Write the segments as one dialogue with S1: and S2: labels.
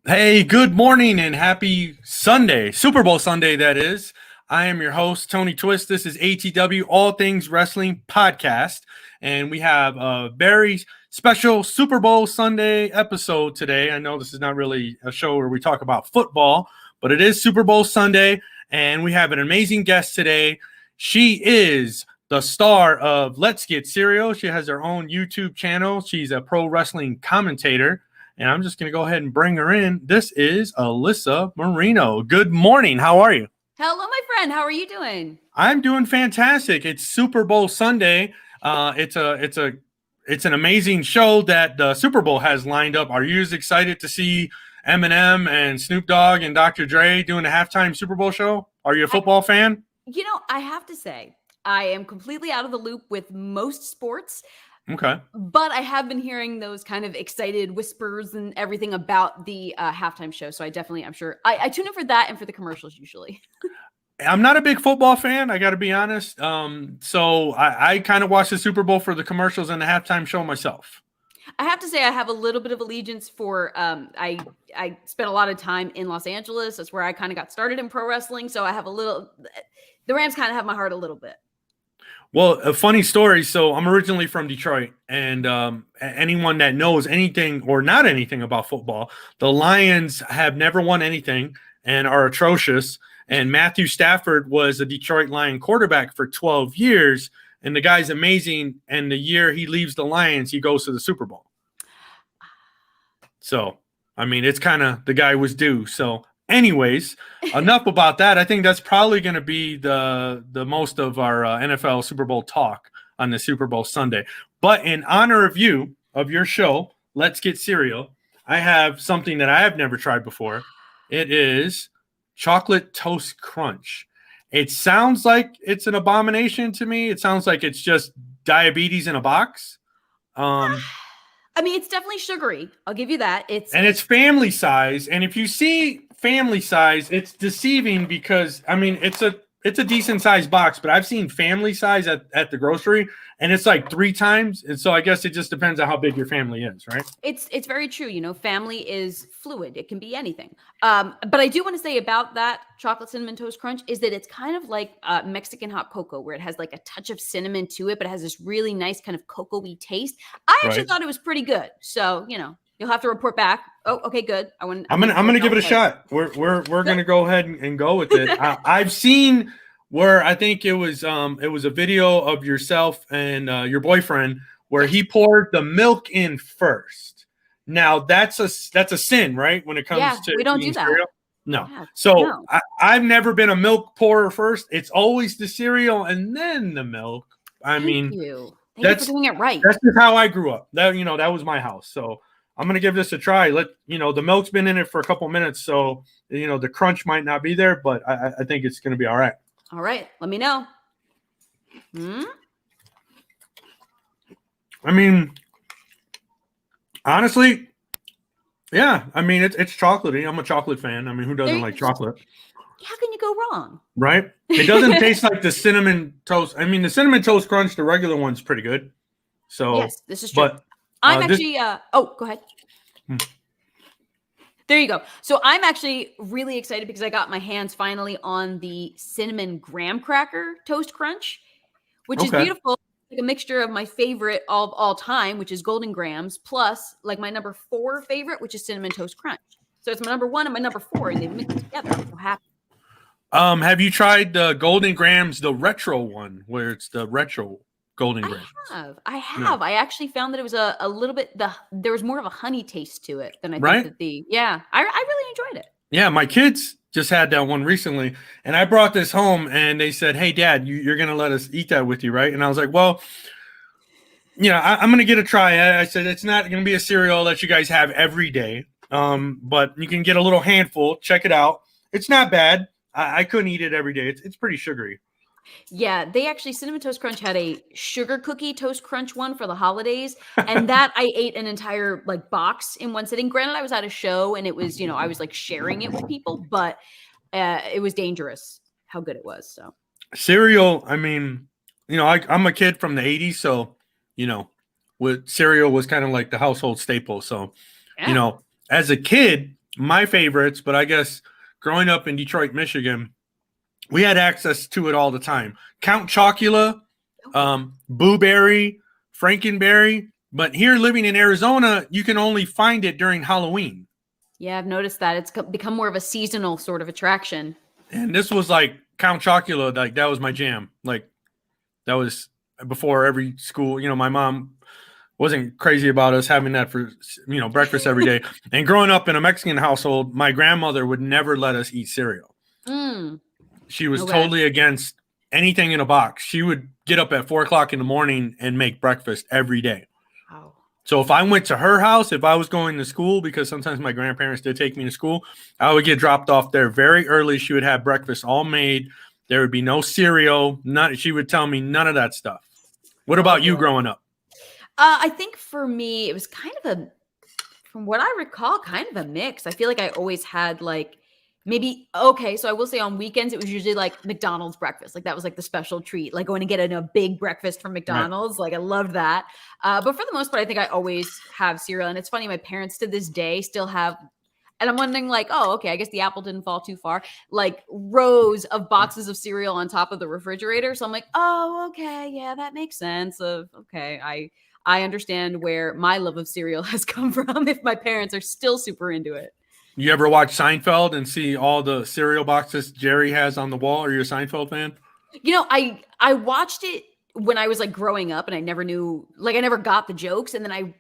S1: Hey, good morning and happy Sunday, Super Bowl Sunday, that is. I am your host, Tony Twist. This is ATW, All Things Wrestling Podcast. And we have a very special Super Bowl Sunday episode today. I know this is not really a show where we talk about football, but it is Super Bowl Sunday. And we have an amazing guest today. She is the star of Let's Get Serial. She has her own YouTube channel. She's a pro wrestling commentator. And I'm just going to go ahead and bring her in. This is Alyssa Marino. Good morning. How are you?
S2: Hello, my friend. How are you doing?
S1: I'm doing fantastic. It's Super Bowl Sunday. It's an amazing show that the Super Bowl has lined up. Are you as excited to see Eminem and Snoop Dogg and Dr. Dre doing a halftime Super Bowl show? Are you a football fan?
S2: I have to say, I am completely out of the loop with most sports.
S1: Okay.
S2: But I have been hearing those kind of excited whispers and everything about the halftime show. So I'm sure I tune in for that and for the commercials usually.
S1: I'm not a big football fan, I got to be honest. So I kind of watch the Super Bowl for the commercials and the halftime show myself.
S2: I have to say I have a little bit of allegiance for I spent a lot of time in Los Angeles. That's where I kind of got started in pro wrestling. So I have the Rams kind of have my heart a little bit.
S1: Well, a funny story. So I'm originally from Detroit, and anyone that knows anything or not anything about football, the Lions have never won anything and are atrocious. And Matthew Stafford was a Detroit Lion quarterback for 12 years, and the guy's amazing. And the year he leaves the Lions, he goes to the Super Bowl. So, I mean, it's kind of the guy was due. So, anyways, enough about that. I think that's probably going to be the most of our NFL Super Bowl talk on the Super Bowl Sunday. But in honor of you, of your show, Let's Get Serial, I have something that I have never tried before. It is chocolate toast crunch. It sounds like it's an abomination to me. It sounds like it's just diabetes in a box.
S2: I mean, it's definitely sugary. I'll give you that.
S1: It's family size. And if you see family size, it's deceiving because, I mean, it's a decent sized box, but I've seen family size at the grocery and it's like 3 times. And so I guess it just depends on how big your family is, right?
S2: It's very true. Family is fluid. It can be anything. But I do want to say about that chocolate cinnamon toast crunch is that it's kind of like Mexican hot cocoa, where it has like a touch of cinnamon to it, but it has this really nice kind of cocoa-y taste. I actually thought it was pretty good. So, you'll have to report back. Oh, okay, good. I'm gonna
S1: give it a shot. We're gonna go ahead and go with it. I've seen where I think it was a video of yourself and your boyfriend where he poured the milk in first. Now that's a sin, right? When it comes to
S2: we don't do that.
S1: Cereal. No. Yeah, so no. I've never been a milk pourer first. It's always the cereal and then the milk.
S2: Thank you for doing it right.
S1: That's just how I grew up. That was my house. So I'm going to give this a try. The milk's been in it for a couple minutes, so, the crunch might not be there, but I think it's going to be all right.
S2: All right. Let me know.
S1: I mean, honestly, yeah. I mean, it's chocolatey. I'm a chocolate fan. I mean, who doesn't like chocolate?
S2: How can you go wrong?
S1: Right? It doesn't taste like the cinnamon toast. I mean, the cinnamon toast crunch, the regular one's pretty good. So,
S2: yes, this is true. But I'm actually go ahead. There you go. So I'm actually really excited because I got my hands finally on the cinnamon graham cracker toast crunch, which is beautiful. Like a mixture of my favorite of all time, which is golden grahams, plus like my number 4 favorite, which is cinnamon toast crunch. So it's my number 1 and my number 4, and they mix together. I'm so happy.
S1: Have you tried the golden grahams, the retro one, where it's the retro golden grahams?
S2: I have. Yeah. I actually found that it was a little bit there was more of a honey taste to it than I think that I really enjoyed it.
S1: Yeah, my kids just had that one recently, and I brought this home, and they said, "Hey, Dad, you're gonna let us eat that with you, right?" And I was like, "Well, I'm gonna get a try." I said, "It's not gonna be a cereal that you guys have every day, but you can get a little handful. Check it out. It's not bad. I couldn't eat it every day. It's pretty sugary."
S2: Yeah, they actually, Cinnamon Toast Crunch had a sugar cookie toast crunch one for the holidays. And that I ate an entire box in one sitting. Granted, I was at a show and it was, I was sharing it with people, but it was dangerous how good it was. So
S1: cereal, I mean, I'm a kid from the 80s. So, with cereal was kind of like the household staple. So, as a kid, my favorites, but I guess growing up in Detroit, Michigan, we had access to it all the time. Count Chocula, Boo Berry, Frankenberry. But here living in Arizona, you can only find it during Halloween.
S2: Yeah, I've noticed that. It's become more of a seasonal sort of attraction.
S1: And this was like Count Chocula, like that was my jam. Like that was before every school, my mom wasn't crazy about us having that for, breakfast every day. And growing up in a Mexican household, my grandmother would never let us eat cereal. She was totally against anything in a box. She would get up at 4:00 in the morning and make breakfast every day.
S2: Wow.
S1: So if I went to her house, if I was going to school, because sometimes my grandparents did take me to school, I would get dropped off there very early. She would have breakfast all made. There would be no cereal. She would tell me none of that stuff. What about you growing up?
S2: I think for me, it was kind of from what I recall, kind of a mix. I feel like I always had like so I will say on weekends, it was usually like McDonald's breakfast. Like that was like the special treat, like going to get a big breakfast from McDonald's. Right. Like I loved that. But for the most part, I think I always have cereal. And it's funny, my parents to this day still have, and I'm wondering like, oh, okay, I guess the apple didn't fall too far. Like rows of boxes of cereal on top of the refrigerator. So I'm like, oh, okay. Yeah, that makes sense. I understand where my love of cereal has come from if my parents are still super into it.
S1: You ever watch Seinfeld and see all the cereal boxes Jerry has on the wall? Are you a Seinfeld fan?
S2: I watched it when I was like growing up and I never knew, like I never got the jokes. And then I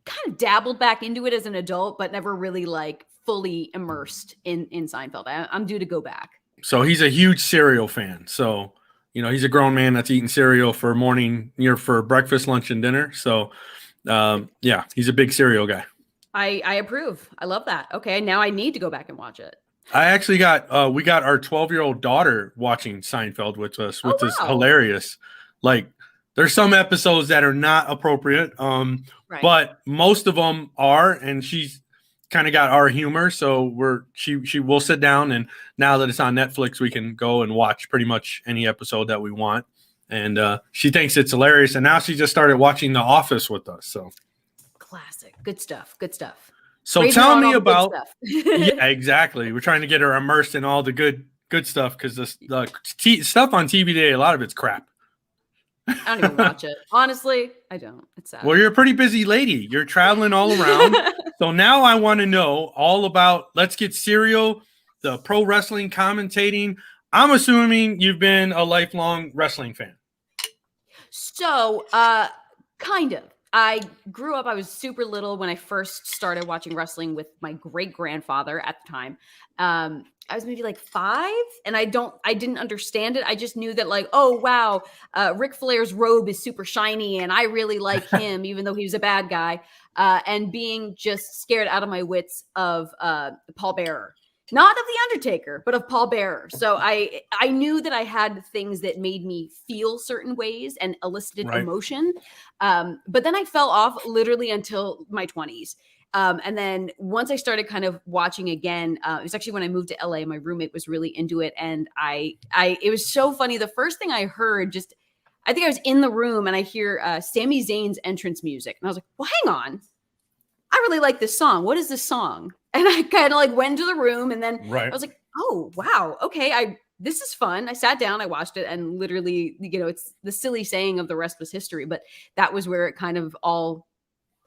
S2: kind of dabbled back into it as an adult, but never really like fully immersed in Seinfeld. I'm due to go back.
S1: So he's a huge cereal fan. So, he's a grown man that's eating cereal for for breakfast, lunch, and dinner. So, yeah, he's a big cereal guy.
S2: I approve. I love that. Okay, now I need to go back and watch it.
S1: I actually we got our 12-year-old daughter watching Seinfeld with us, which is hilarious. Like, there's some episodes that are not appropriate, right. But most of them are, and she's kind of got our humor. So she will sit down, and now that it's on Netflix, we can go and watch pretty much any episode that we want. And she thinks it's hilarious, and now she just started watching The Office with us. So.
S2: Classic. Good stuff. Good stuff.
S1: So tell me about yeah, exactly. We're trying to get her immersed in all the good stuff because the stuff on TV today, a lot of it's crap.
S2: I don't even watch it. Honestly, I don't. It's sad.
S1: Well, you're a pretty busy lady. You're traveling all around. So now I want to know all about Let's Get Serial, the pro wrestling commentating. I'm assuming you've been a lifelong wrestling fan.
S2: So, kind of. I grew up, I was super little when I first started watching wrestling with my great-grandfather at the time. I was maybe like 5 and I didn't understand it. I just knew that like, oh, wow, Ric Flair's robe is super shiny and I really like him, even though he was a bad guy. And being just scared out of my wits of Paul Bearer. Not of The Undertaker, but of Paul Bearer. So I knew that I had things that made me feel certain ways and elicited emotion. But then I fell off literally until my 20s. And then once I started kind of watching again, it was actually when I moved to LA, my roommate was really into it. And it was so funny. The first thing I heard I think I was in the room and I hear Sami Zayn's entrance music. And I was like, well, hang on. I really like this song. What is this song? And I kind of like went to the room and then I was like, oh, wow. Okay. This is fun. I sat down, I watched it and literally, it's the silly saying of the rest was history, but that was where it kind of all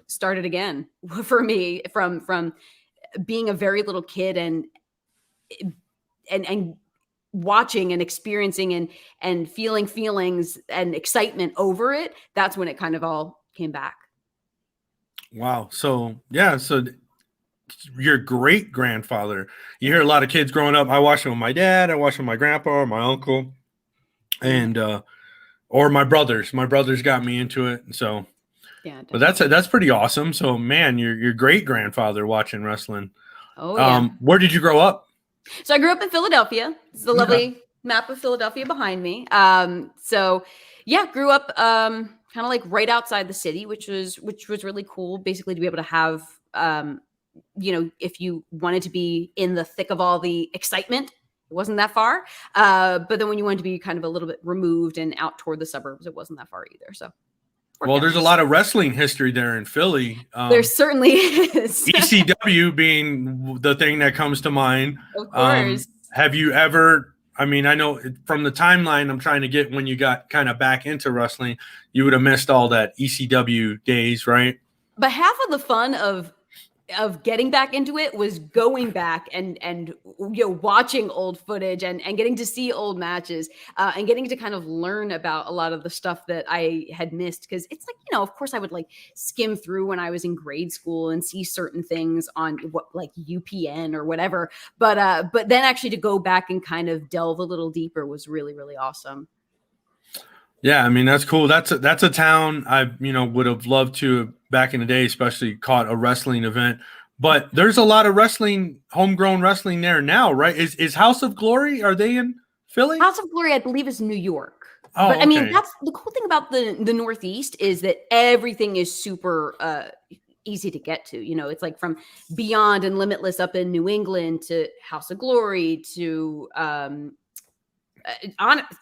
S2: started again for me from being a very little kid and watching and experiencing and feeling feelings and excitement over it. That's when it kind of all came back.
S1: Wow. So, yeah. So your great grandfather, you hear a lot of kids growing up. I watched it with my dad. I watched it with my grandpa or my uncle and, or my brothers. My brothers got me into it. So, yeah, but that's pretty awesome. So, man, your great grandfather watching wrestling.
S2: Oh, yeah.
S1: Where did you grow up?
S2: So I grew up in Philadelphia. It's the lovely map of Philadelphia behind me. So yeah, grew up, kind of like right outside the city, which was really cool. Basically to be able to have, if you wanted to be in the thick of all the excitement, it wasn't that far. But then when you wanted to be kind of a little bit removed and out toward the suburbs, it wasn't that far either. So
S1: Well, there's a lot of wrestling history there in Philly.
S2: There certainly is.
S1: ECW being the thing that comes to mind.
S2: Of course.
S1: Have you ever, I mean, I know from the timeline I'm trying to get when you got kind of back into wrestling, you would have missed all that ECW days, right?
S2: But half of the fun of getting back into it was going back and watching old footage and getting to see old matches and getting to kind of learn about a lot of the stuff that I had missed, because it's like, of course I would like skim through when I was in grade school and see certain things on like UPN or whatever, but then actually to go back and kind of delve a little deeper was really, really awesome.
S1: Yeah, I mean, that's cool. That's a town I would have loved to back in the day, especially caught a wrestling event. But there's a lot of wrestling, homegrown wrestling there now, right? Is House of Glory, are they in Philly?
S2: House of Glory, I believe, is New York.
S1: Oh,
S2: but I mean,
S1: okay.
S2: that's the cool thing about the Northeast is that everything is super easy to get to. It's like from Beyond and Limitless up in New England to House of Glory to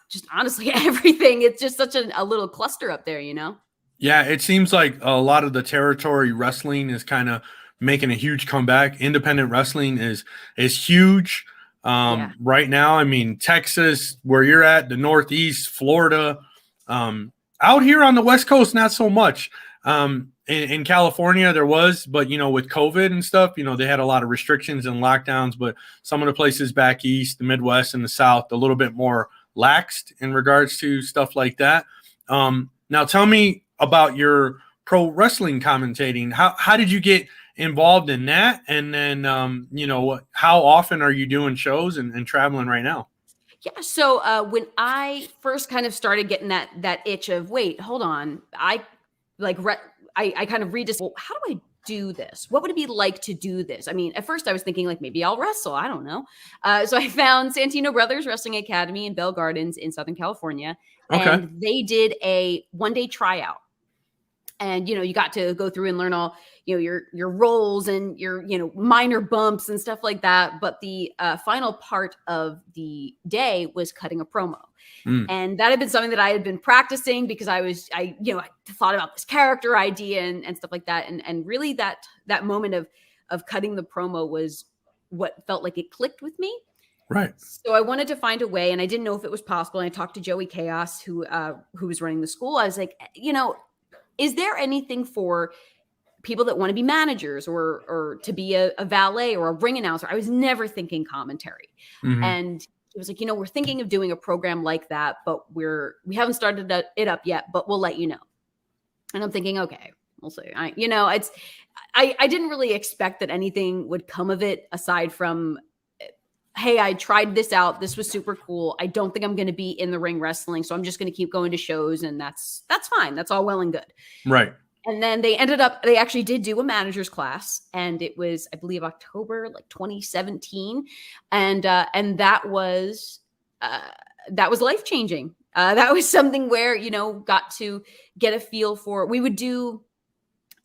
S2: just honestly everything. It's just such a little cluster up there,
S1: Yeah, it seems like a lot of the territory wrestling is kind of making a huge comeback. Independent wrestling is huge right now. I mean, Texas, where you're at, the Northeast, Florida, out here on the West Coast, not so much. In California, there was, but with COVID and stuff, they had a lot of restrictions and lockdowns. But some of the places back east, the Midwest, and the South, a little bit more laxed in regards to stuff like that. Now, tell me about your pro wrestling commentating. How did you get involved in that? And then, how often are you doing shows and traveling right now?
S2: Yeah. So when I first kind of started getting that itch of, wait, hold on, I kind of rediscovered, well, how do I do this? What would it be like to do this? I mean, at first I was thinking like, maybe I'll wrestle. I don't know. So I found Santino Brothers Wrestling Academy in Bell Gardens in Southern California.
S1: Okay.
S2: And they did a one-day tryout. And, you got to go through and learn all, your roles and your, minor bumps and stuff like that. But the final part of the day was cutting a promo. And that had been something that I had been practicing because I thought about this character idea and stuff like that. And really that moment of cutting the promo was what felt like it clicked with me.
S1: Right.
S2: So I wanted to find a way, and I didn't know if it was possible. And I talked to Joey Chaos, who was running the school. I was like, is there anything for people that want to be managers or to be a valet or a ring announcer? I was never thinking commentary.
S1: Mm-hmm.
S2: And it was like, we're thinking of doing a program like that, but we haven't started it up yet, but we'll let you know. And I'm thinking, okay, we'll see. I didn't really expect that anything would come of it aside from, hey, I tried this out. This was super cool. I don't think I'm going to be in the ring wrestling, so I'm just going to keep going to shows, and that's fine. That's all well and good.
S1: Right.
S2: And then they actually did do a manager's class, and it was, I believe, October 2017, and that was life-changing. That was something where got to get a feel for. We would do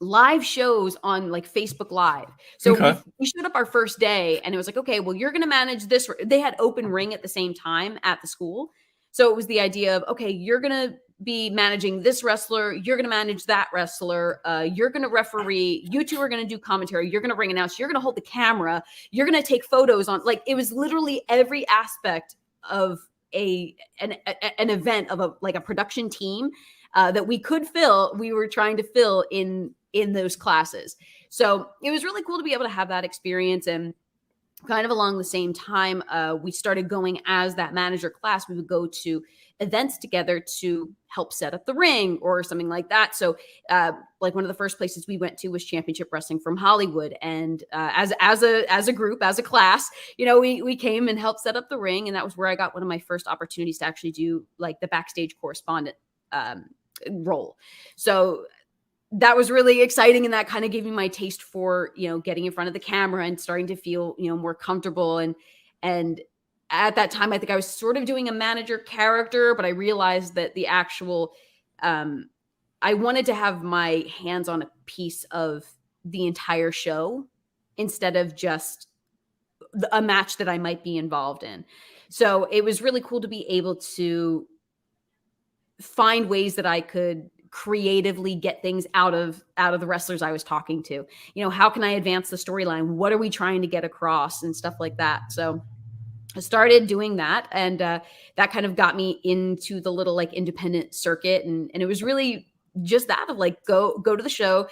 S2: live shows on like Facebook Live. So we showed up our first day, and it was like, okay, well, you're going to manage this. They had open ring at the same time at the school. So it was the idea of, okay, you're going to be managing this wrestler. You're going to manage that wrestler. You're going to referee. You two are going to do commentary. You're going to ring announce. You're going to hold the camera. You're going to take photos on, like, it was literally every aspect of an event of a production team that we could fill. We were trying to fill in those classes. So it was really cool to be able to have that experience. And kind of along the same time, we started going as that manager class. We would go to events together to help set up the ring or something like that. So like one of the first places we went to was Championship Wrestling from Hollywood. And as a group, as a class, we came and helped set up the ring. And that was where I got one of my first opportunities to actually do like the backstage correspondent role. So that was really exciting. And that kind of gave me my taste for, getting in front of the camera and starting to feel, more comfortable. And at that time, I think I was sort of doing a manager character, but I realized that the actual, I wanted to have my hands on a piece of the entire show instead of just a match that I might be involved in. So it was really cool to be able to find ways that I could creatively get things out of the wrestlers I was talking to. How can I advance the storyline? What are we trying to get across and stuff like that? So I started doing that, and that kind of got me into the little like independent circuit, and it was really just that of like go to the show,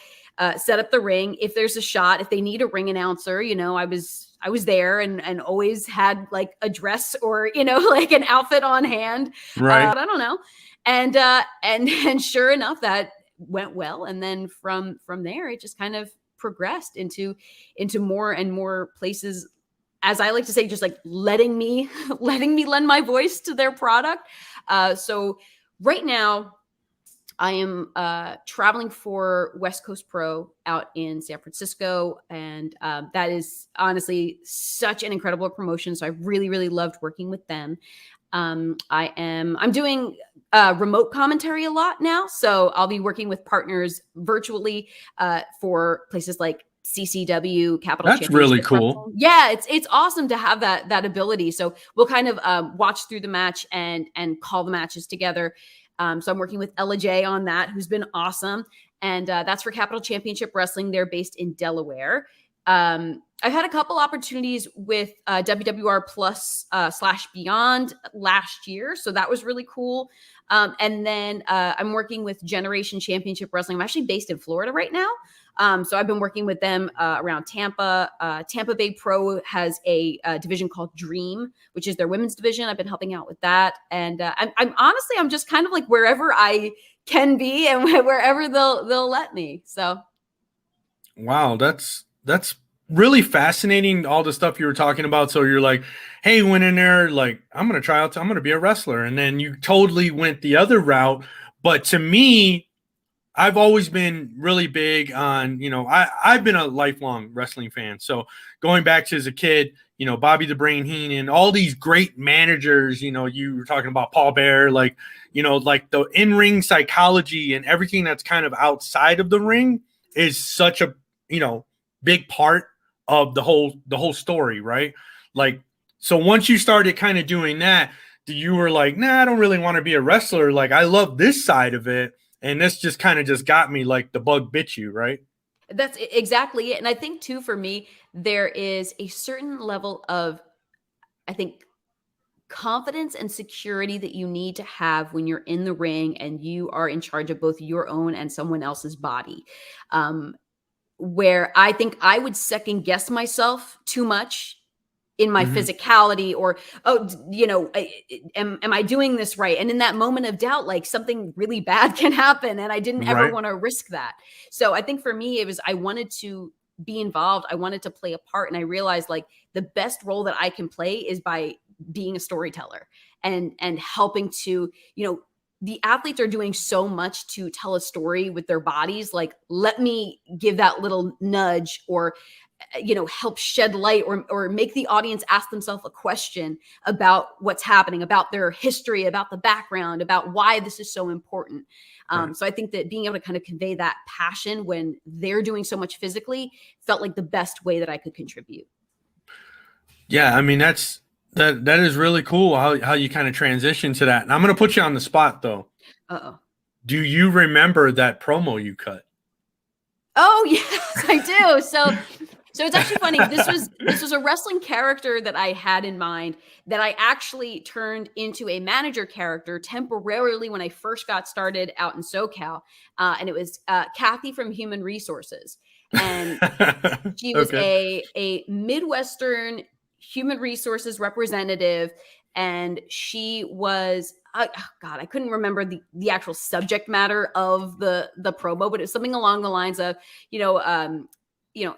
S2: set up the ring. If there's a shot, if they need a ring announcer, I was there and always had like a dress or like an outfit on hand.
S1: Right.
S2: I don't know, and sure enough, that went well, and then from there, it just kind of progressed into more and more places. As I like to say, just like letting me lend my voice to their product. So right now, I am traveling for West Coast Pro out in San Francisco, and that is honestly such an incredible promotion. So I really, really loved working with them. I'm doing remote commentary a lot now, so I'll be working with partners virtually for places like CCW, Capital
S1: That's
S2: Championship
S1: really cool.
S2: Wrestling. Yeah, it's awesome to have that ability. So we'll kind of watch through the match and call the matches together. So I'm working with Ella J on that, who's been awesome. And that's for Capital Championship Wrestling. They're based in Delaware. I've had a couple opportunities with WWR Plus / Beyond last year. So that was really cool. And then I'm working with Generation Championship Wrestling. I'm actually based in Florida right now. So I've been working with them around Tampa. Tampa Bay Pro has a division called Dream, which is their women's division. I've been helping out with that. And I'm honestly, I'm just kind of like wherever I can be and wherever they'll let me. So.
S1: Wow. That's really fascinating. All the stuff you were talking about. So you're like, hey, went in there, like, I'm going to try out. I'm going to be a wrestler. And then you totally went the other route. But to me, I've always been really big on, I've been a lifelong wrestling fan. So going back to as a kid, Bobby the Brain Heenan, all these great managers, you were talking about Paul Bear, like the in-ring psychology and everything that's kind of outside of the ring is such a, big part of the whole story, right? Like, so once you started kind of doing that, you were like, nah, I don't really want to be a wrestler. Like, I love this side of it. And this just kind of just got me, like the bug bit you, right?
S2: That's exactly it. And I think too, for me, there is a certain level of, I think, confidence and security that you need to have when you're in the ring and you are in charge of both your own and someone else's body. Where I think I would second guess myself too much in my physicality, or, am I doing this right? And in that moment of doubt, like something really bad can happen. And I didn't ever want to risk that. So I think for me, it was, I wanted to be involved. I wanted to play a part. And I realized like the best role that I can play is by being a storyteller and helping to, the athletes are doing so much to tell a story with their bodies. Like, let me give that little nudge, or help shed light, or make the audience ask themselves a question about what's happening, about their history, about the background, about why this is so important. So I think that being able to kind of convey that passion when they're doing so much physically felt like the best way that I could contribute.
S1: Yeah. I mean, that is really cool how you kind of transition to that. And I'm going to put you on the spot though.
S2: Uh-oh.
S1: Do you remember that promo you cut?
S2: Oh yes, I do. So it's actually funny. This was a wrestling character that I had in mind that I actually turned into a manager character temporarily when I first got started out in SoCal. And it was Kathy from Human Resources. And she was a Midwestern human resources representative. And she was, oh God, I couldn't remember the actual subject matter of the promo, but it was something along the lines of,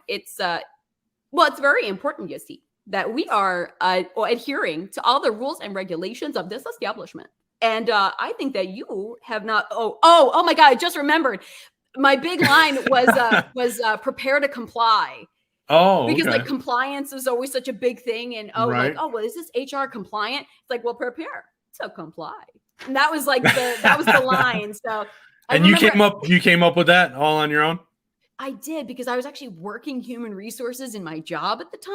S2: it's very important, you see, that we are adhering to all the rules and regulations of this establishment. And I think that you have not. Oh my God, I just remembered. My big line was prepare to comply.
S1: Oh,
S2: because
S1: okay.
S2: like compliance is always such a big thing. And is this HR compliant? It's like, well, prepare to comply. And that was like the line. So
S1: and you came up with that all on your own?
S2: I did, because I was actually working human resources in my job at the time.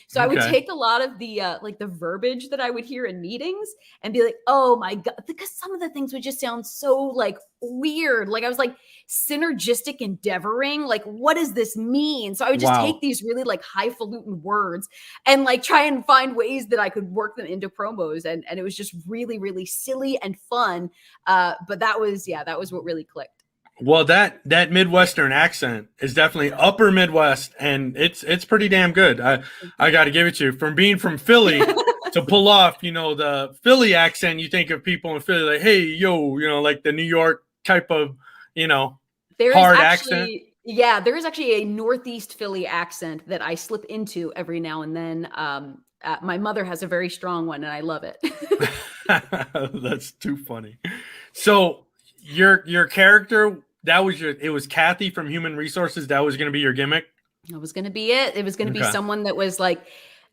S2: So I would
S1: Okay.
S2: take a lot of the like the verbiage that I would hear in meetings and be like, "Oh my god," because some of the things would just sound so like weird. Like I was like, synergistic endeavoring, like what does this mean? So I would just take
S1: Wow.
S2: these really like highfalutin words and like try and find ways that I could work them into promos, and it was just really really silly and fun. But that was what really clicked.
S1: Well, that Midwestern accent is definitely upper Midwest, and it's pretty damn good. I got to give it to you. From being from Philly to pull off, the Philly accent, you think of people in Philly like, hey, yo, like the New York type of,
S2: There is
S1: hard accent.
S2: actually, there is actually a Northeast Philly accent that I slip into every now and then. My mother has a very strong one, and I love it.
S1: That's too funny. So your character, it was Kathy from Human Resources. That was going to be your gimmick.
S2: That was going to be it. It was going to be
S1: Okay.
S2: someone that was like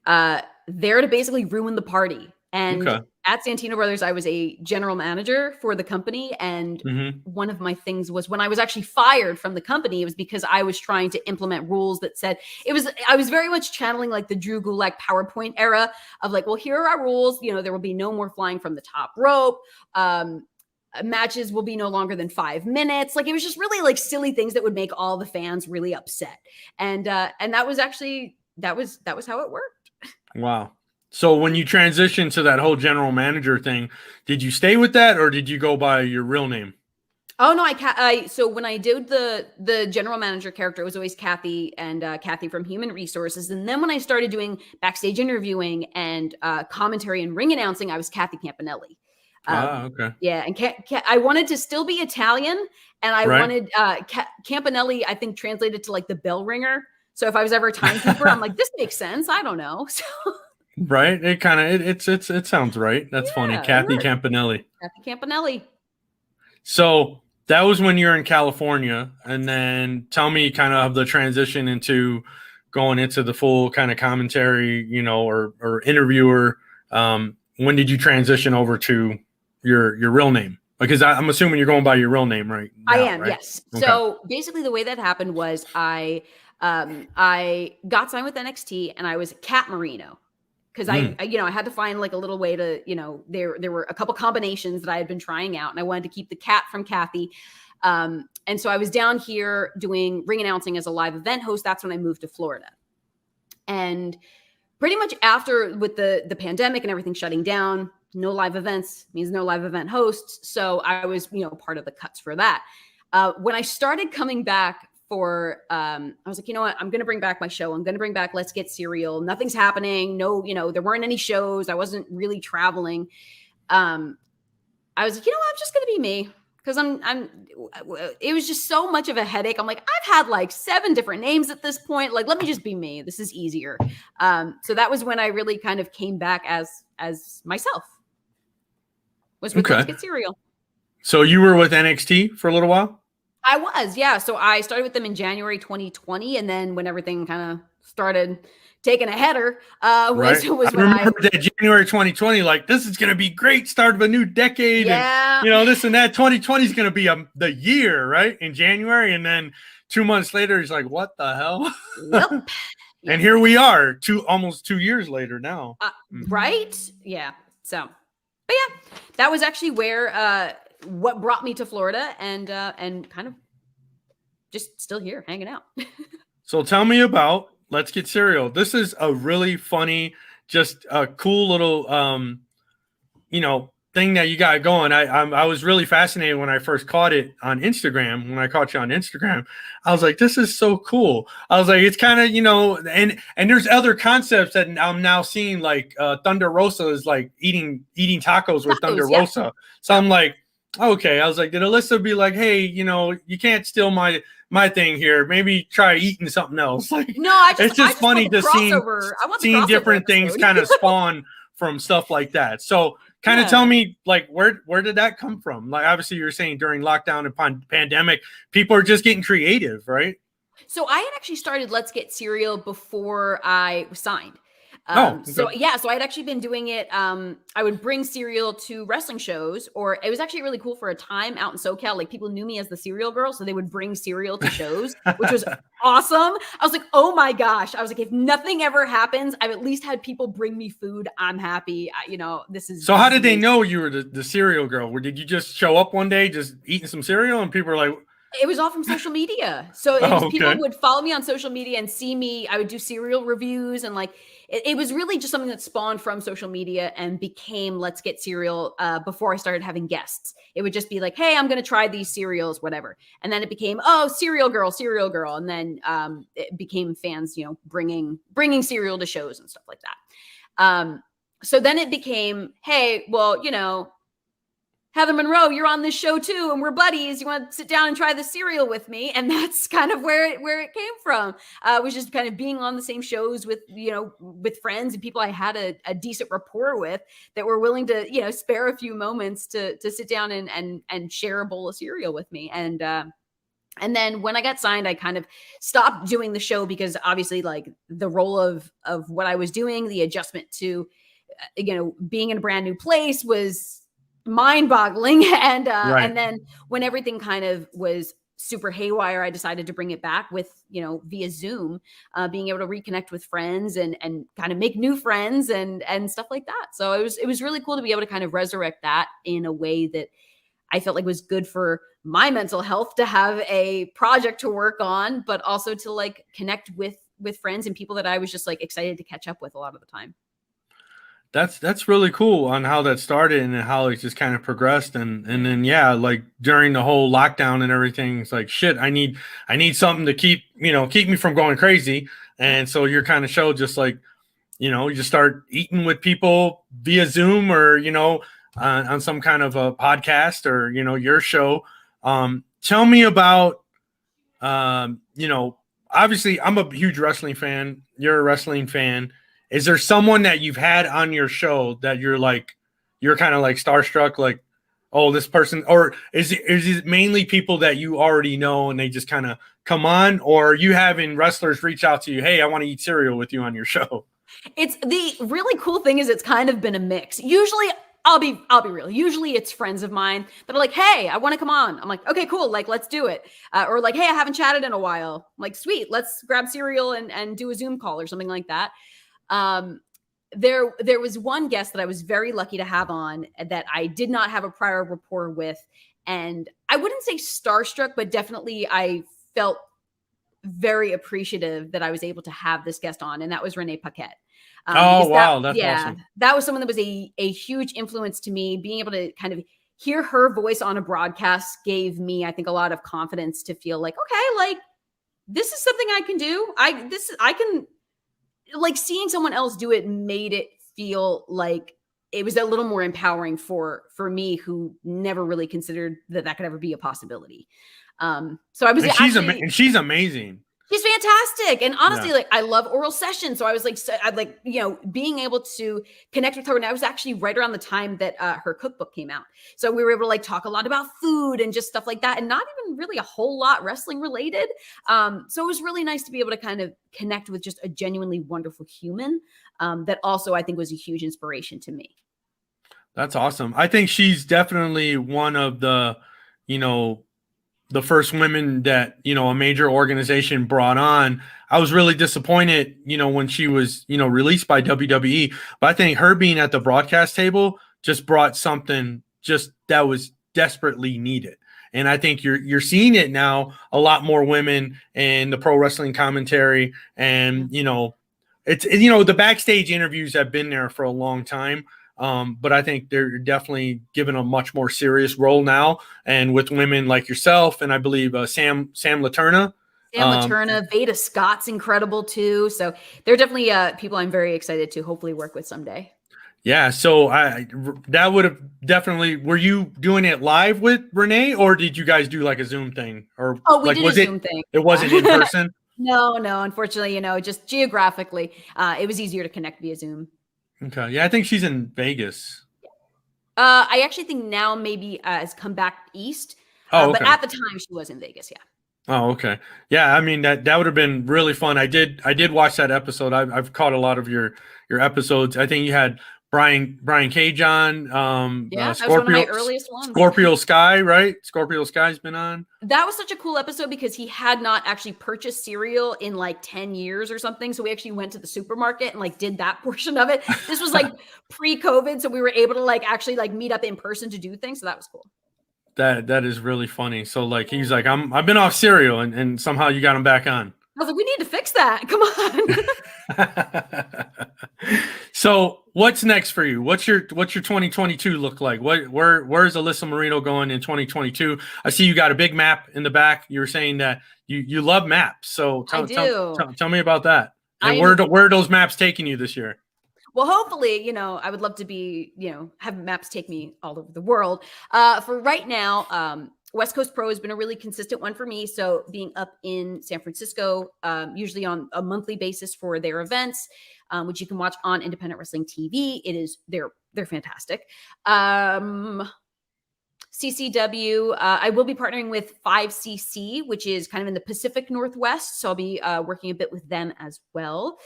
S2: there to basically ruin the party. And
S1: Okay.
S2: at Santino Brothers, I was a general manager for the company. And one of my things was, when I was actually fired from the company, it was because I was trying to implement rules that said I was very much channeling like the Drew Gulak PowerPoint era of like, well, here are our rules. There will be no more flying from the top rope. Matches will be no longer than 5 minutes. Like it was just really like silly things that would make all the fans really upset. And that was actually, that was how it worked.
S1: Wow. So when you transitioned to that whole general manager thing, did you stay with that, or did you go by your real name?
S2: Oh no, so when I did the general manager character, it was always Kathy, and Kathy from Human Resources. And then when I started doing backstage interviewing and commentary and ring announcing, I was Kathy Campanelli.
S1: Okay.
S2: Yeah, and I wanted to still be Italian, and I wanted Campanelli, I think, translated to like the bell ringer. So if I was ever a timekeeper, I'm like, this makes sense. I don't know. So,
S1: right. It kind of it sounds right. That's funny. Kathy Campanelli.
S2: Kathy Campanelli.
S1: So that was when you're in California, and then tell me kind of the transition into going into the full kind of commentary, or interviewer. When did you transition over to your real name? Because I'm assuming you're going by your real name, right?
S2: Now, I am,
S1: right?
S2: yes. Okay. So basically the way that happened was I got signed with NXT, and I was Cat Marino. Because I had to find like a little way to, there were a couple combinations that I had been trying out, and I wanted to keep the cat from Kathy. And so I was down here doing ring announcing as a live event host. That's when I moved to Florida. And pretty much after, with the pandemic and everything shutting down, no live events means no live event hosts. So I was, part of the cuts for that. When I started coming back for, I was like, you know what, I'm going to bring back my show. I'm going to bring back Let's Get Serial. Nothing's happening. No, there weren't any shows. I wasn't really traveling. I was like, I'm just going to be me. Because it was just so much of a headache. I'm like, I've had like 7 different names at this point. Like, let me just be me. This is easier. So that was when I really kind of came back as myself. Was with Let's Get Serial.
S1: So you were with NXT for a little while?
S2: I was, yeah. So I started with them in January 2020, and then when everything kind of started taking a header, was
S1: I
S2: when
S1: remember that January 2020, like, this is going to be great, start of a new decade.
S2: Yeah.
S1: And, this and that. 2020 is going to be the year, right? In January. And then 2 months later, he's like, what the hell?
S2: Yep.
S1: And here we are, almost 2 years later now.
S2: Right? Yeah. So, but yeah, that was actually where, what brought me to Florida, and kind of just still here hanging out.
S1: So tell me about Let's Get Serial. This is a really funny, just a cool little, thing that you got going. I was really fascinated when I first caught it on Instagram. When I caught you on Instagram, I was like, this is so cool. I was like, it's kind of, and there's other concepts that I'm now seeing, like Thunder Rosa is like eating tacos with Thunder Rosa. So I'm like, okay. I was like, did Alyssa be like, hey, you can't steal my thing here. Maybe try eating something else. Like,
S2: no,
S1: it's just funny to seeing different things kind of spawn from stuff like that. So kind of tell me, like, where did that come from? Like, obviously you're saying during lockdown and pandemic, people are just getting creative, right?
S2: So I had actually started Let's Get Serial before I was signed. So I'd actually been doing it. I would bring cereal to wrestling shows, or it was actually really cool for a time out in SoCal. Like people knew me as the cereal girl, so they would bring cereal to shows, which was awesome. I was like, oh my gosh. I was like, if nothing ever happens, I've at least had people bring me food. I'm happy. This is.
S1: So how did they know you were the cereal girl? Or did you just show up one day just eating some cereal and people were like,
S2: it was all from social media. So people would follow me on social media and see me. I would do cereal reviews, and like it was really just something that spawned from social media and became Let's Get Cereal. Before I started having guests, it would just be like, hey, I'm going to try these cereals, whatever. And then it became, oh, cereal girl. And then it became fans, bringing cereal to shows and stuff like that. So then it became, hey, well, Heather Monroe, you're on this show too, and we're buddies. You want to sit down and try the cereal with me? And that's kind of where it came from. Was just kind of being on the same shows with friends and people I had a decent rapport with that were willing to spare a few moments to sit down and share a bowl of cereal with me. And then when I got signed, I kind of stopped doing the show because obviously, like the role of what I was doing, the adjustment to being in a brand new place was mind-boggling. And then when everything kind of was super haywire, I decided to bring it back with via Zoom, being able to reconnect with friends and kind of make new friends and stuff like that. So it was really cool to be able to kind of resurrect that in a way that I felt like was good for my mental health, to have a project to work on, but also to like connect with friends and people that I was just like excited to catch up with a lot of the time.
S1: That's really cool on how that started and how it just kind of progressed. And then, like during the whole lockdown and everything, it's like, shit, I need something to keep me from going crazy. And so your kind of show just like, you just start eating with people via Zoom or, on some kind of a podcast or, your show. Tell me about, obviously I'm a huge wrestling fan. You're a wrestling fan. Is there someone that you've had on your show that you're kind of like starstruck, like, oh, this person, or is it mainly people that you already know and they just kind of come on, or are you having wrestlers reach out to you, hey, I want to eat cereal with you on your show?
S2: It's the really cool thing is it's kind of been a mix. Usually I'll be real. Usually it's friends of mine that are like, hey, I want to come on. I'm like, okay, cool. Like, let's do it. Or like, hey, I haven't chatted in a while. I'm like, sweet, let's grab cereal and do a Zoom call or something like that. There was one guest that I was very lucky to have on that I did not have a prior rapport with. And I wouldn't say starstruck, but definitely I felt very appreciative that I was able to have this guest on. And that was Renee Paquette.
S1: That's awesome.
S2: That was someone that was a huge influence to me. Being able to kind of hear her voice on a broadcast gave me, I think, a lot of confidence to feel like, okay, like this is something I can do. I can, like, seeing someone else do it made it feel like it was a little more empowering for me, who never really considered that could ever be a possibility. So I was,
S1: and she's amazing.
S2: She's fantastic. And honestly, like, I love oral sessions. So I was like, being able to connect with her. And I was actually right around the time that her cookbook came out. So we were able to like talk a lot about food and just stuff like that, and not even really a whole lot wrestling related. So it was really nice to be able to kind of connect with just a genuinely wonderful human that also I think was a huge inspiration to me.
S1: That's awesome. I think she's definitely one of the first women that, a major organization brought on. I was really disappointed, when she was, released by WWE, but I think her being at the broadcast table just brought something just that was desperately needed. And I think you're seeing it now, a lot more women in the pro wrestling commentary. And, it's, the backstage interviews have been there for a long time. But I think they're definitely given a much more serious role now, and with women like yourself, and I believe Sam Laterna.
S2: Veda Scott's incredible too. So they're definitely people I'm very excited to hopefully work with someday.
S1: Yeah, so that would have definitely. Were you doing it live with Renee, or did you guys do like a Zoom thing? Or
S2: we did a Zoom thing.
S1: It wasn't in person.
S2: No. Unfortunately, just geographically, it was easier to connect via Zoom.
S1: Okay. Yeah, I think she's in Vegas.
S2: I actually think now maybe has come back east.
S1: Okay.
S2: But at the time she was in Vegas. Yeah.
S1: Oh, okay. Yeah, I mean that would have been really fun. I did watch that episode. I've caught a lot of your episodes. I think you had Brian Cage on,
S2: Yeah, that was one of my earliest ones.
S1: Scorpio Sky, right? Scorpio Sky's been on.
S2: That was such a cool episode because he had not actually purchased cereal in like 10 years or something. So we actually went to the supermarket and like did that portion of it. This was like pre-COVID, so we were able to like actually like meet up in person to do things. So that was cool.
S1: That is really funny. So like he's like, I've been off cereal, and somehow you got him back on.
S2: I was like, we need to fix that. Come on.
S1: So what's next for you? What's your 2022 look like? Where's Alyssa Marino going in 2022? I see you got a big map in the back. You were saying that you love maps. So tell me about that. And where are those maps taking you this year?
S2: Well, hopefully, I would love to be, have maps take me all over the world. For right now, West Coast Pro has been a really consistent one for me. So being up in San Francisco, usually on a monthly basis for their events, which you can watch on Independent Wrestling TV. They're fantastic. CCW, I will be partnering with 5cc, which is kind of in the Pacific Northwest. So I'll be working a bit with them as well.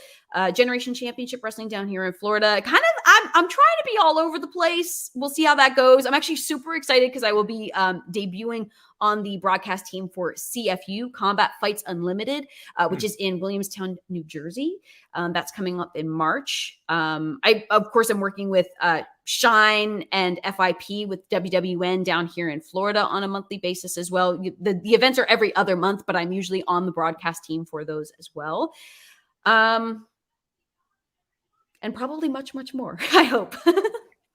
S2: Generation Championship Wrestling down here in Florida. I'm trying to be all over the place. We'll see how that goes. I'm actually super excited because I will be debuting on the broadcast team for CFU, Combat Fights Unlimited, which is in Williamstown, New Jersey. That's coming up in March. Of course, I'm working with Shine and FIP with WWN down here in Florida on a monthly basis as well. The events are every other month, but I'm usually on the broadcast team for those as well. And probably much, much more, I hope.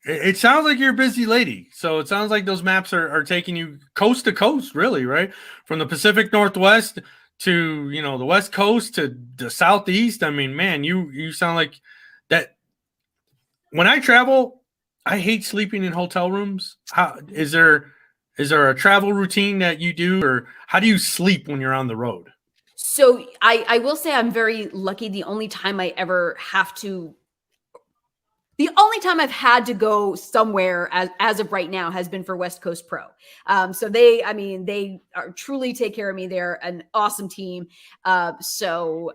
S1: It sounds like you're a busy lady. So it sounds like those maps are taking you coast to coast, really, right? From the Pacific Northwest to, the West Coast to the Southeast. I mean, man, you sound like that. When I travel, I hate sleeping in hotel rooms. Is there a travel routine that you do, or how do you sleep when you're on the road?
S2: So I will say I'm very lucky. The only time I've had to go somewhere as of right now has been for West Coast Pro. So they truly take care of me. They're an awesome team. So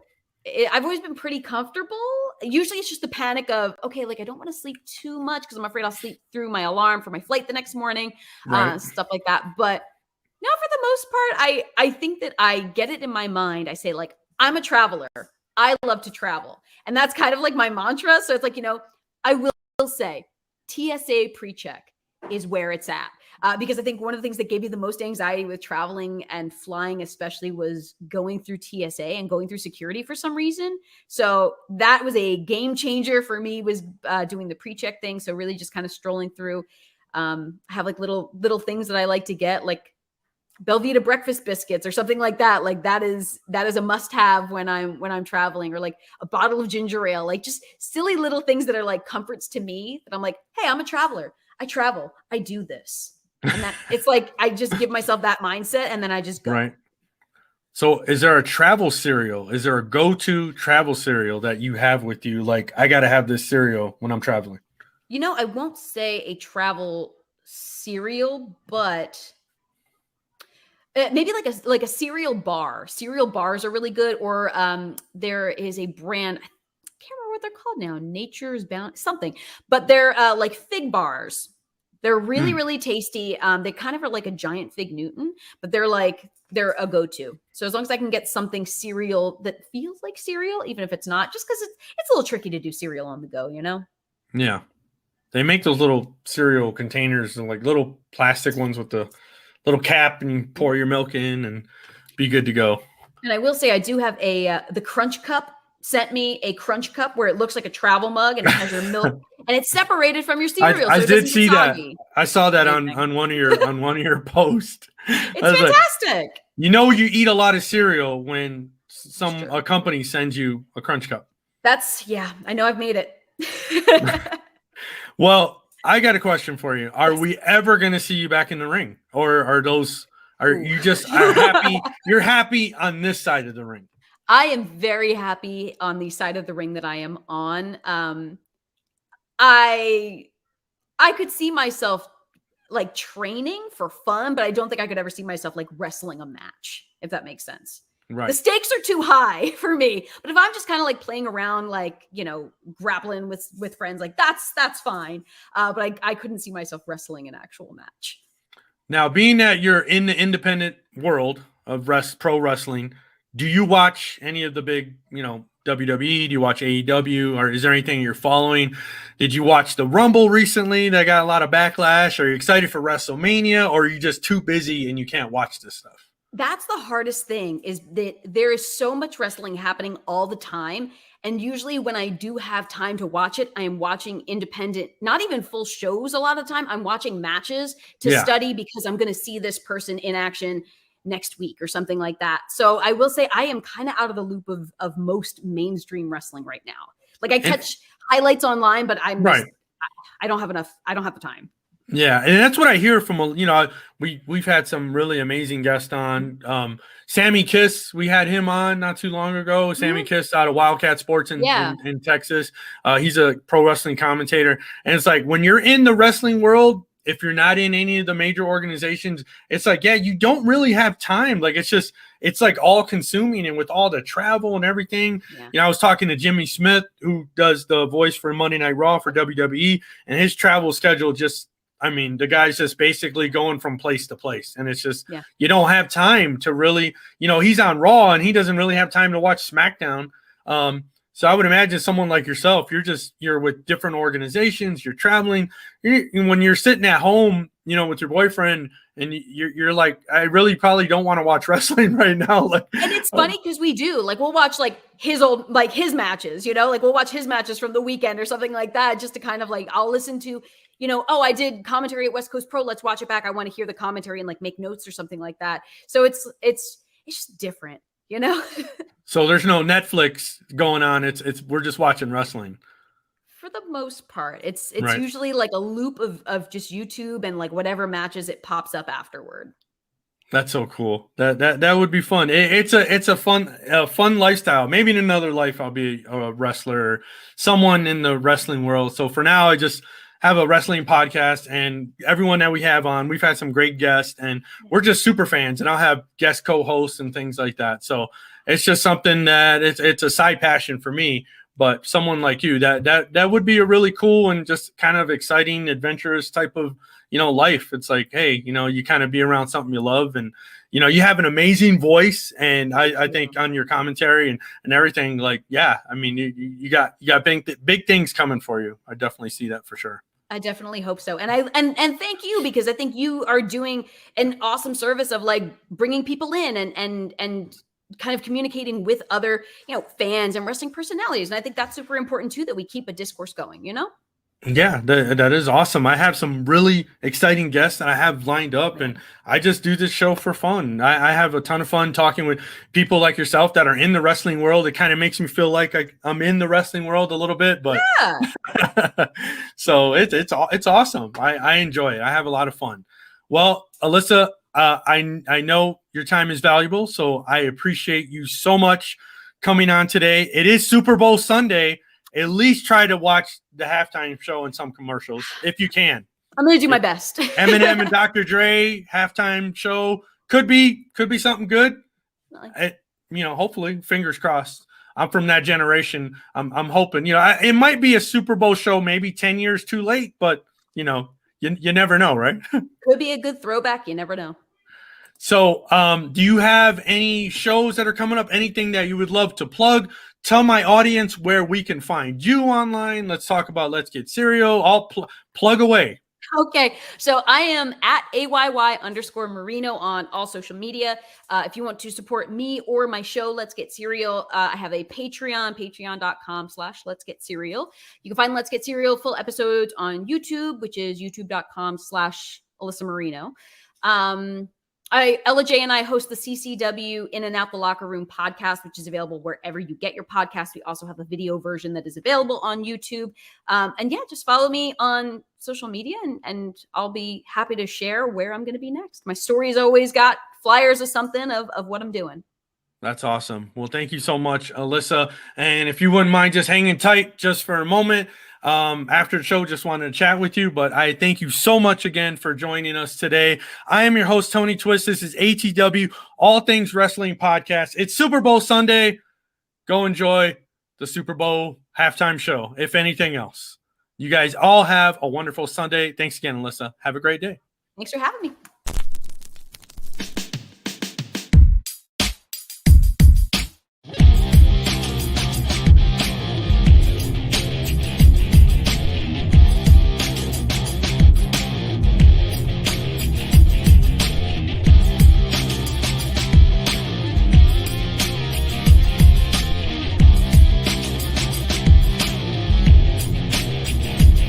S2: I've always been pretty comfortable. Usually it's just the panic of, okay, like I don't want to sleep too much because I'm afraid I'll sleep through my alarm for my flight the next morning, right. Stuff like that. But no, for the most part, I think that I get it in my mind. I say like, I'm a traveler. I love to travel. And that's kind of like my mantra. So it's like, I will say TSA pre-check is where it's at. Because I think one of the things that gave me the most anxiety with traveling and flying especially was going through TSA and going through security for some reason. So that was a game changer for me, was doing the pre-check thing. So really just kind of strolling through, have like little things that I like to get, like Belvita breakfast biscuits or something like that. Like that is a must have when I'm traveling, or like a bottle of ginger ale, like just silly little things that are like comforts to me that I'm like, hey, I'm a traveler. I travel. I do this. And that it's like, I just give myself that mindset and then I just go.
S1: Right. So is there a travel cereal? Is there a go-to travel cereal that you have with you? Like, I got to have this cereal when I'm traveling.
S2: I won't say a travel cereal, but maybe like a cereal bar. Cereal bars are really good. Or there is a brand, I can't remember what they're called now. Nature's Bound something, but they're like fig bars. They're really, really tasty. They kind of are like a giant fig Newton, but they're a go-to. So as long as I can get something cereal that feels like cereal, even if it's not, just because it's a little tricky to do cereal on the go,
S1: Yeah. They make those little cereal containers, like little plastic ones with the little cap, and you pour your milk in and be good to go.
S2: And I will say I do have the Crunch Cup sent me a Crunch Cup where it looks like a travel mug and it has your milk and it's separated from your cereal.
S1: I did see that. I saw that on one of your posts.
S2: It's fantastic.
S1: Like, you eat a lot of cereal when a company sends you a Crunch Cup.
S2: I know I've made it.
S1: Well, I got a question for you. Are we ever going to see you back in the ring, or are you just happy? You're happy on this side of the ring.
S2: I am very happy on the side of the ring that I am on. I could see myself like training for fun, but I don't think I could ever see myself like wrestling a match, if that makes sense.
S1: Right.
S2: The stakes are too high for me. But if I'm just kind of like playing around, like, you know, grappling with friends, like that's fine. But I couldn't see myself wrestling an actual match.
S1: Now, being that you're in the independent world of pro wrestling, do you watch any of the big, you know, WWE? Do you watch AEW? Or is there anything you're following? Did you watch the Rumble recently that got a lot of backlash? Are you excited for WrestleMania, or are you just too busy and you can't watch this stuff?
S2: That's the hardest thing, is that there is so much wrestling happening all the time. And usually when I do have time to watch it, I am watching independent, not even full shows a lot of the time. I'm watching matches to study because I'm going to see this person in action next week or something like that. So I will say I am kind of out of the loop of most mainstream wrestling right now. Like I catch highlights online, but I'm just, I don't have enough. I don't have the time.
S1: Yeah, and that's what I hear from, you know, we've had some really amazing guests on. Sammy Kiss, we had him on not too long ago. Sammy Kiss out of Wildcat Sports in Texas. He's a pro wrestling commentator. And it's like, when you're in the wrestling world, if you're not in any of the major organizations, it's like, yeah, you don't really have time. Like, it's like all consuming, and with all the travel and everything. You know, I was talking to Jimmy Smith, who does the voice for Monday Night Raw for WWE, and his travel schedule just, I mean, the guy's just basically going from place to place, and it's just, you don't have time to really, you know, he's on Raw and he doesn't really have time to watch SmackDown. So I would imagine someone like yourself, you're with different organizations, you're traveling, when you're sitting at home, you know, with your boyfriend, and you're like, I really probably don't want to watch wrestling right now. Like,
S2: and it's funny because we do, like, we'll watch like his matches, you know, like we'll watch his matches from the weekend or something like that, just to kind of like, I'll listen to, you know, oh, I did commentary at West Coast Pro, let's watch it back. I want to hear the commentary and like make notes or something like that. So it's just different, you know?
S1: So there's no Netflix going on. We're just watching wrestling.
S2: For the most part, it's usually like a loop of just YouTube and like whatever matches it pops up afterward.
S1: That's so cool. That would be fun. It's a fun lifestyle. Maybe in another life I'll be a wrestler or someone in the wrestling world. So for now, I just have a wrestling podcast, and everyone that we have on, we've had some great guests, and we're just super fans, and I'll have guest co-hosts and things like that. So it's just something that it's a side passion for me. But someone like you, that would be a really cool and just kind of exciting, adventurous type of, you know, life. It's like, hey, you know, you kind of be around something you love, and, you know, you have an amazing voice. And I think on your commentary and everything, like, yeah, I mean, you got big things coming for you. I definitely see that for sure.
S2: I definitely hope so. And thank you, because I think you are doing an awesome service of like bringing people in and kind of communicating with other, you know, fans and wrestling personalities. And I think that's super important too, that we keep a discourse going, you know?
S1: Yeah, that is awesome. I have some really exciting guests that I have lined up, and I just do this show for fun. I have a ton of fun talking with people like yourself that are in the wrestling world. It kind of makes me feel like I'm in the wrestling world a little bit, but so it's awesome. I enjoy it. I have a lot of fun. Well, Alyssa, I know your time is valuable, so I appreciate you so much coming on today. It is Super Bowl Sunday. At least try to watch the halftime show and some commercials if you can.
S2: I'm going to do my best.
S1: Eminem and Dr. Dre halftime show could be something good. You know, hopefully, fingers crossed. I'm from that generation. I'm hoping, you know, it might be a Super Bowl show, maybe 10 years too late, but you know, you never know, right?
S2: Could be a good throwback. You never know.
S1: So, do you have any shows that are coming up? Anything that you would love to plug? Tell my audience where we can find you online. Let's talk about Let's Get Cereal. I'll plug away.
S2: Okay. So I am at AYY_Marino on all social media. If you want to support me or my show, Let's Get Cereal, I have a Patreon, patreon.com/Let's Get Cereal. You can find Let's Get Cereal full episodes on YouTube, which is youtube.com/Alyssa Marino. Ella J and I host the CCW In and Out the Locker Room podcast, which is available wherever you get your podcasts. We also have a video version that is available on YouTube. And yeah, just follow me on social media and I'll be happy to share where I'm going to be next. My story's always got flyers or something of what I'm doing.
S1: That's awesome. Well, thank you so much, Alyssa. And if you wouldn't mind just hanging tight just for a moment, After the show, just wanted to chat with you, but I thank you so much again for joining us today. I am your host, Tony Twist. This is ATW, All Things Wrestling Podcast. It's Super Bowl Sunday. Go enjoy the Super Bowl halftime show, if anything else. You guys all have a wonderful Sunday. Thanks again, Alyssa. Have a great day.
S2: Thanks for having me.